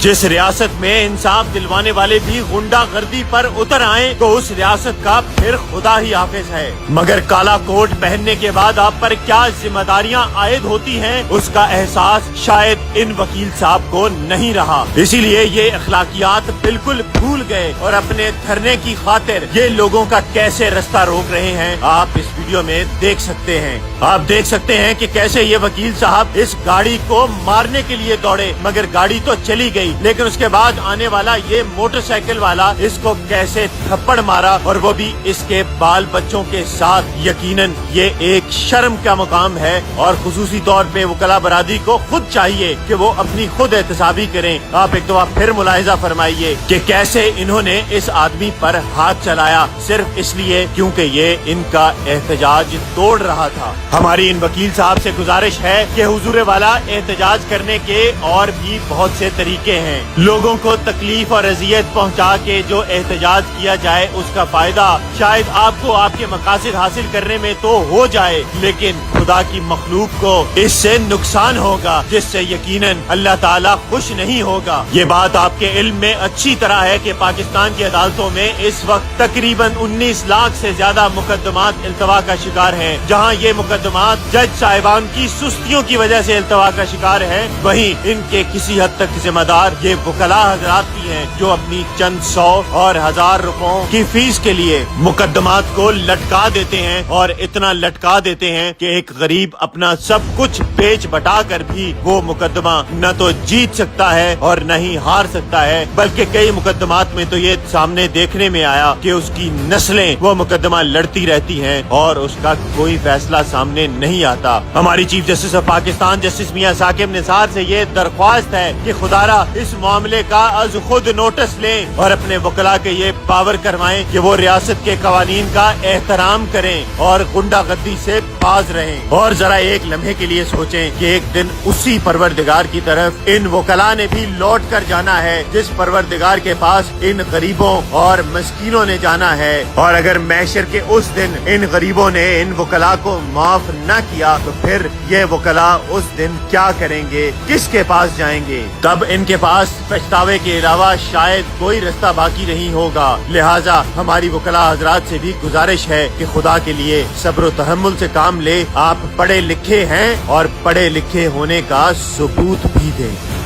जिस रियासत में इंसाफ दिलवाने वाले भी गुंडागर्दी पर उतर आए तो उस रियासत का फिर खुदा ही हाफिज है। मगर काला कोट पहनने के बाद आप पर क्या जिम्मेदारियां आयद होती हैं, उसका एहसास शायद इन वकील साहब को नहीं रहा। इसीलिए ये अखलाकियात बिल्कुल भूल गए और अपने धरने की खातिर ये लोगों का कैसे रास्ता रोक रहे हैं, आप इस वीडियो में देख सकते हैं। आप देख सकते हैं कि कैसे ये वकील साहब इस गाड़ी को मारने के लिए दौड़े, मगर गाड़ी तो चली गई, लेकिन उसके बाद आने वाला ये मोटरसाइकिल वाला इसको कैसे थप्पड़ मारा, और वो भी इसके बाल बच्चों के साथ। यकीनन ये एक शर्म का मुकाम है और खुसूसी तौर पे वकला बरादरी को खुद चाहिए कि वो अपनी खुद एहतसाबी करें। आप एक दफा फिर मुलाहिजा फरमाइए कि कैसे इन्होंने इस आदमी पर हाथ चलाया सिर्फ इसलिए क्योंकि ये इनका एहतजाज तोड़ रहा था। हमारी इन वकील साहब से गुजारिश है कि हुजूर वाला एहतजाज करने के और भी बहुत से तरीके हैं। लोगों को तकलीफ और अजियत पहुंचा के जो एहतजाज किया जाए उसका फायदा शायद आपको आपके मकासद हासिल करने में तो हो जाए, लेकिन खुदा की मखलूक को इससे नुकसान होगा जिससे यकीनन अल्लाह ताला खुश नहीं होगा। ये बात आपके इल्म में अच्छी तरह है कि पाकिस्तान की अदालतों में इस वक्त तकरीबन 19 लाख से ज्यादा मुकदमात इल्तवा का शिकार हैं। जहां ये मुकदमात जज साहिबान की सुस्तियों की वजह से इल्तवा का शिकार है, वहीं इनके किसी हद तक जिम्मेदार ये वकला हजरात भी हैं जो अपनी चंद 100 और 1000 रुपयों की फीस के लिए मुकदमात को लटका देते हैं, और इतना लटका देते हैं कि एक गरीब अपना सब कुछ बेच बटा कर भी वो मुकदमा न तो जीत सकता है और न ही हार सकता है, बल्कि कई मुकदमात में तो ये सामने देखने में आया कि उसकी नस्लें वो मुकदमा लड़ती रहती हैं और उसका कोई फैसला सामने नहीं आता। हमारी chief justice of Pakistan justice Mian Saqib Nisar से ये दरख्वास्त है कि खुदारा इस मामले का आज खुद नोटिस लें और अपने वकला के ये पावर करवाएं कि वो रियासत के कवानीन का एहतराम करें और गुंडागर्दी से बाज रहें। और जरा एक लम्हे के लिए सोचें कि एक दिन उसी परवरदिगार की तरफ इन वकला ने भी लौट कर जाना है जिस परवरदिगार के पास इन गरीबों और मस्कीनों ने जाना है। और अगर महशर के उस दिन इन गरीबों ने इन वकला को माफ न किया तो फिर ये वकला उस दिन क्या करेंगे, किसके पास जाएंगे? तब इनके पास पछतावे के अलावा शायद कोई रास्ता बाकी नहीं होगा। लिहाजा हमारी वकला हजरात से भी गुजारिश है कि खुदा के लिए सब्र और तहम्मुल से काम ले। आप पढ़े लिखे हैं और पढ़े लिखे होने का सबूत भी दें।